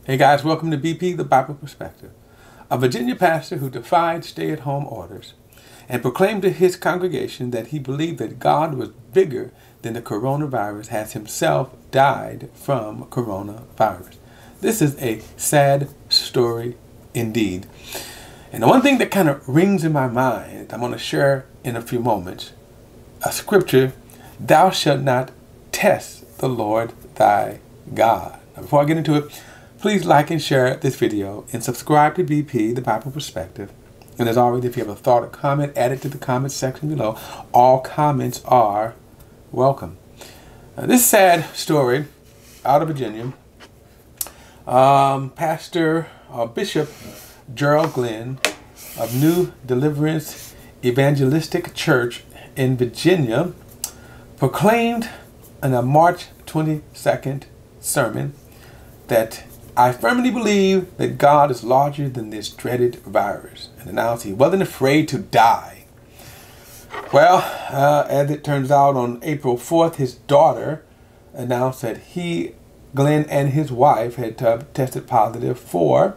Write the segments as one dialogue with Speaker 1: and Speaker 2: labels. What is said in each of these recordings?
Speaker 1: Hey guys, welcome to BP, the Bible Perspective. A Virginia pastor who defied stay-at-home orders and proclaimed to his congregation that he believed that God was bigger than the coronavirus has himself died from coronavirus. This is a sad story indeed. And the one thing that kind of rings in my mind, I'm going to share in a few moments, a scripture, thou shalt not test the Lord thy God. Now, before I get into it, please like and share this video and subscribe to BP, the Bible Perspective. And as always, if you have a thought or comment, add it to the comment section below. All comments are welcome. This sad story out of Virginia, Bishop Gerald Glenn of New Deliverance Evangelistic Church in Virginia proclaimed in a March 22nd sermon that I firmly believe that God is larger than this dreaded virus, and announced he wasn't afraid to die. Well, as it turns out, on April 4th, his daughter announced that Glenn and his wife had tested positive for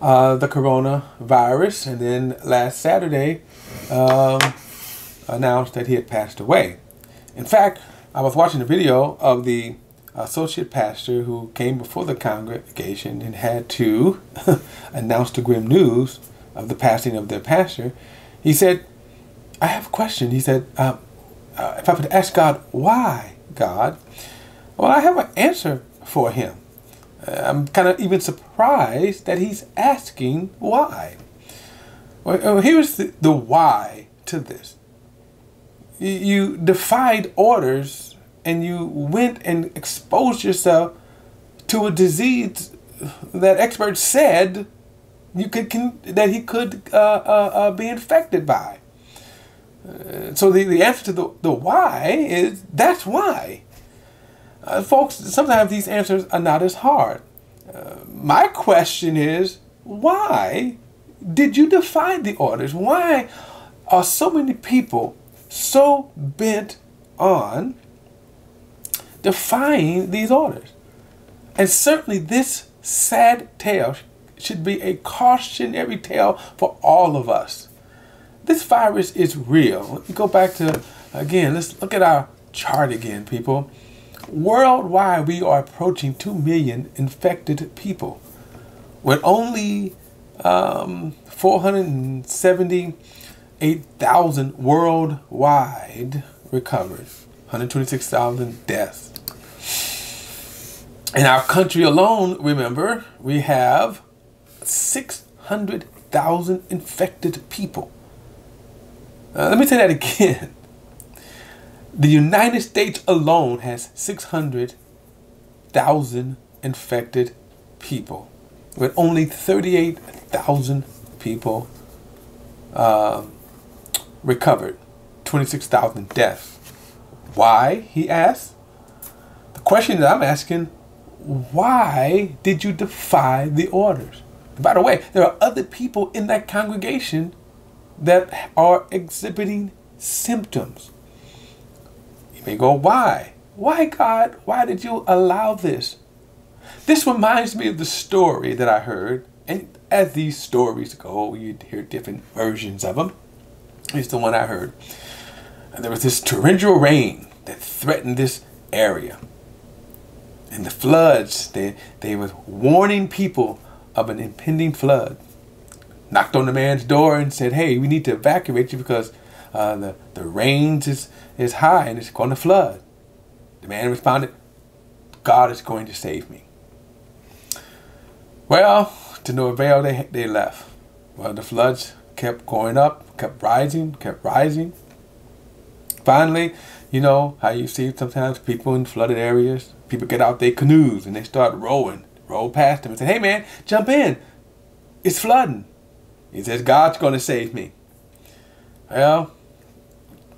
Speaker 1: the coronavirus, and then last Saturday announced that he had passed away. In fact, I was watching a video of the associate pastor who came before the congregation and had to announce the grim news of the passing of their pastor. He said, I have a question. He said, if I would ask God, why, God? Well, I have an answer for him. I'm kind of even surprised that he's asking why. Well, here's the why to this. You defied orders and you went and exposed yourself to a disease that experts said he could be infected by. So the answer to the why is that's why. Folks, sometimes these answers are not as hard. My question is, why did you defy the orders? Why are so many people so bent on defying these orders? And certainly this sad tale should be a cautionary tale for all of us. This virus is real. Let me go back to, again, let's look at our chart again, people. Worldwide, we are approaching 2 million infected people, with only 478,000 worldwide recovered, 126,000 deaths. In our country alone, remember, we have 600,000 infected people. Let me say that again. The United States alone has 600,000 infected people, with only 38,000 people recovered, 26,000 deaths. Why, he asked? The question that I'm asking, why did you defy the orders? By the way, there are other people in that congregation that are exhibiting symptoms. You may go, why? Why, God? Why did you allow this? This reminds me of the story that I heard. And as these stories go, you hear different versions of them. Here's the one I heard. And there was this torrential rain that threatened this area. And the floods, they were warning people of an impending flood. Knocked on the man's door and said, hey, we need to evacuate you because the rains is high and it's going to flood. The man responded, God is going to save me. Well, to no avail, they left. Well, the floods kept going up, kept rising. Finally, you know how you see sometimes people in flooded areas, people get out their canoes and they start rowing, roll past them and say, hey man, jump in. It's flooding. He says, God's going to save me. Well,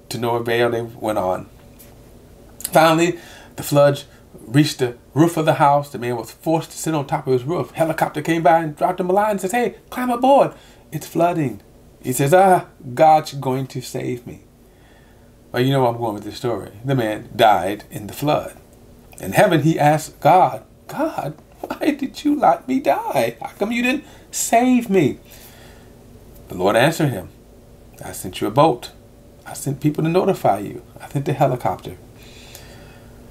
Speaker 1: to no avail, they went on. Finally, the floods reached the roof of the house. The man was forced to sit on top of his roof. Helicopter came by and dropped him a line and says, hey, climb aboard. It's flooding. He says, God's going to save me. Well, you know where I'm going with this story. The man died in the flood. In heaven, he asked God, why did you let me die? How come you didn't save me? The Lord answered him, I sent you a boat. I sent people to notify you. I sent a helicopter.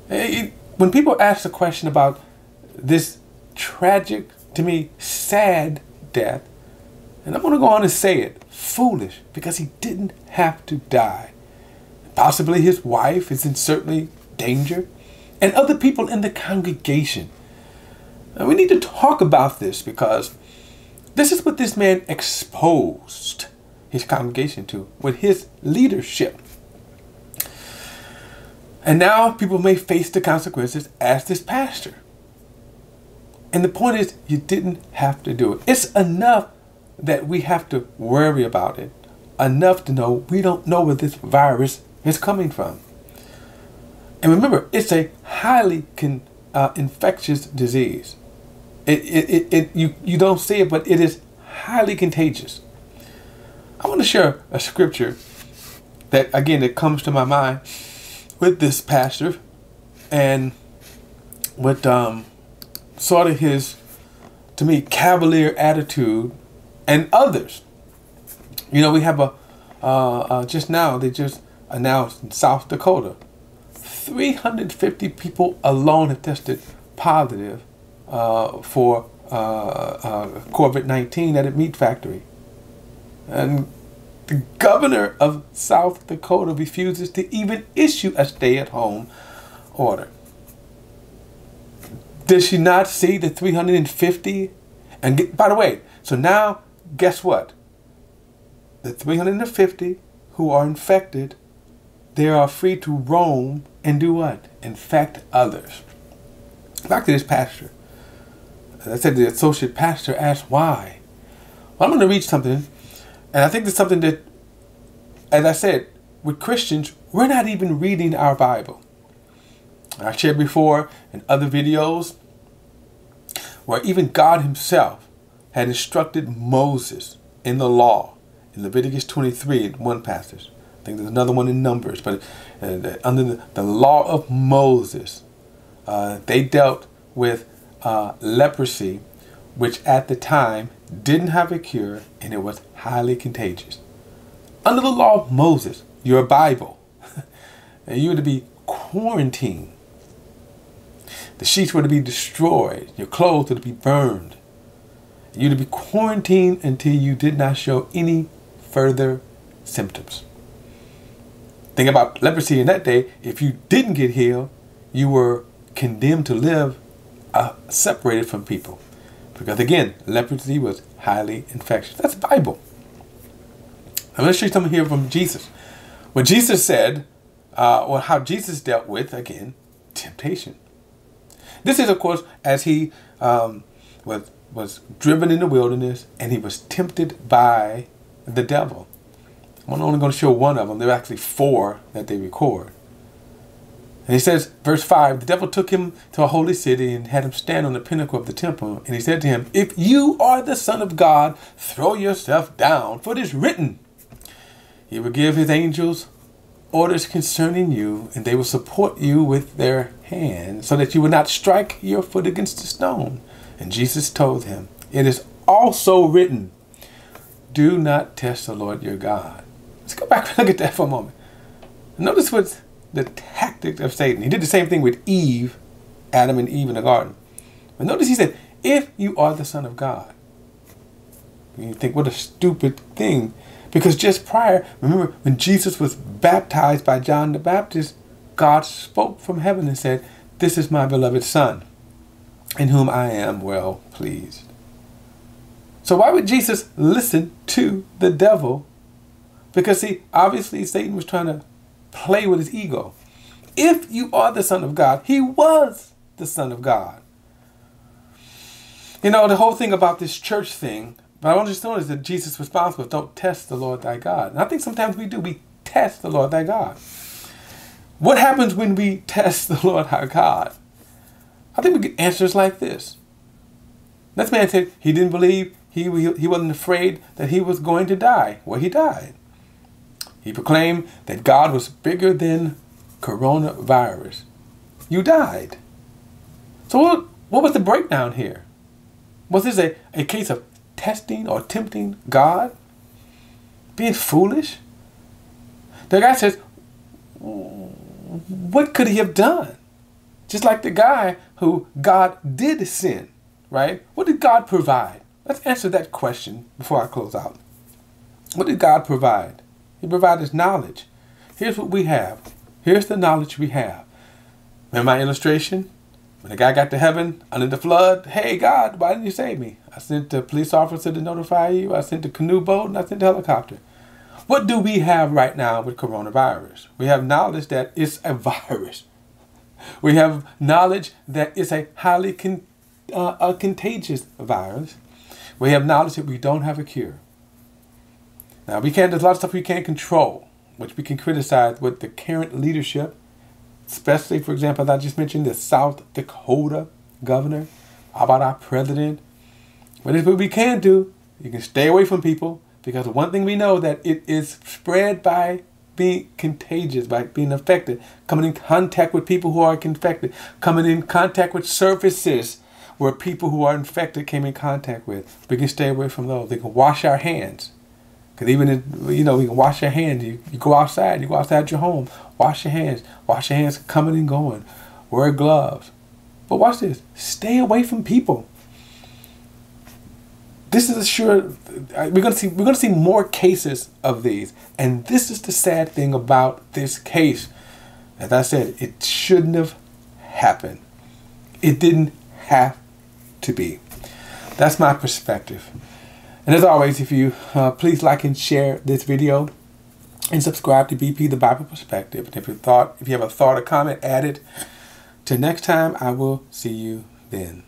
Speaker 1: When people ask the question about this tragic, to me, sad death, and I'm going to go on and say it, foolish, because he didn't have to die. Possibly his wife is in certainly danger, and other people in the congregation. Now, we need to talk about this because this is what this man exposed his congregation to with his leadership. And now people may face the consequences as this pastor. And the point is, you didn't have to do it. It's enough that we have to worry about it. Enough to know we don't know where this virus is coming from. And remember, it's a highly infectious disease. You don't see it, but it is highly contagious. I want to share a scripture that, again, that comes to my mind with this pastor and with sort of his, to me, cavalier attitude and others. You know, we have just now, they just announced in South Dakota, 350 people alone have tested positive for COVID-19 at a meat factory. And the governor of South Dakota refuses to even issue a stay-at-home order. Does she not see the 350? And by the way, so now, guess what? The 350 who are infected, they are free to roam and do what? Infect others. Back to this pastor. As I said, the associate pastor asked why. Well, I'm going to read something, and I think it's something that, as I said, with Christians, we're not even reading our Bible. I shared before in other videos where even God himself had instructed Moses in the law, in Leviticus 23, in one passage. I think there's another one in Numbers, but under the law of Moses, they dealt with leprosy, which at the time didn't have a cure, and it was highly contagious. Under the law of Moses, your Bible, and you were to be quarantined. The sheets were to be destroyed. Your clothes were to be burned. You were to be quarantined until you did not show any further symptoms. Think about leprosy in that day. If you didn't get healed, you were condemned to live separated from people. Because again, leprosy was highly infectious. That's the Bible. I'm going to show you something here from Jesus. What Jesus said, or how Jesus dealt with, again, temptation. This is, of course, as he was driven in the wilderness and he was tempted by the devil. I'm only going to show one of them. There are actually 4 that they record. And he says, verse 5, the devil took him to a holy city and had him stand on the pinnacle of the temple. And he said to him, if you are the Son of God, throw yourself down, for it is written, he will give his angels orders concerning you, and they will support you with their hands, so that you will not strike your foot against a stone. And Jesus told him, it is also written, do not test the Lord your God. Let's go back and look at that for a moment. Notice what's the tactic of Satan. He did the same thing with Eve, Adam and Eve in the garden. But notice he said, if you are the Son of God. You think, what a stupid thing. Because just prior, remember, when Jesus was baptized by John the Baptist, God spoke from heaven and said, this is my beloved Son, in whom I am well pleased. So why would Jesus listen to the devil? Because, see, obviously Satan was trying to play with his ego. If you are the Son of God, he was the Son of God. You know, the whole thing about this church thing, but I want you to notice that Jesus' response was, don't test the Lord thy God. And I think sometimes we do. We test the Lord thy God. What happens when we test the Lord our God? I think we get answers like this. This man said he didn't believe, he wasn't afraid that he was going to die. Well, he died. He proclaimed that God was bigger than coronavirus. You died. So what was the breakdown here? Was this a case of testing or tempting God? Being foolish? The guy says, what could he have done? Just like the guy who God did send, right? What did God provide? Let's answer that question before I close out. What did God provide? He provided knowledge. Here's what we have. Here's the knowledge we have. Remember my illustration? When the guy got to heaven under the flood, hey God, why didn't you save me? I sent the police officer to notify you. I sent the canoe boat and I sent the helicopter. What do we have right now with coronavirus? We have knowledge that it's a virus. We have knowledge that it's a highly contagious virus. We have knowledge that we don't have a cure. Now, there's a lot of stuff we can't control, which we can criticize with the current leadership, especially, for example, as I just mentioned, the South Dakota governor. How about our president? What we can do, you can stay away from people, because one thing we know that it is spread by being contagious, by being affected, coming in contact with people who are infected, coming in contact with surfaces where people who are infected came in contact with. We can stay away from those. We can wash our hands. Because even, we can wash your hands. You go outside your home, wash your hands. Wash your hands coming and going. Wear gloves. But watch this. Stay away from people. This is we're gonna see more cases of these. And this is the sad thing about this case. As I said, it shouldn't have happened. It didn't have to be. That's my perspective. And as always, if you please like and share this video and subscribe to BP the Bible Perspective. And if you have a thought or comment, add it. Till next time, I will see you then.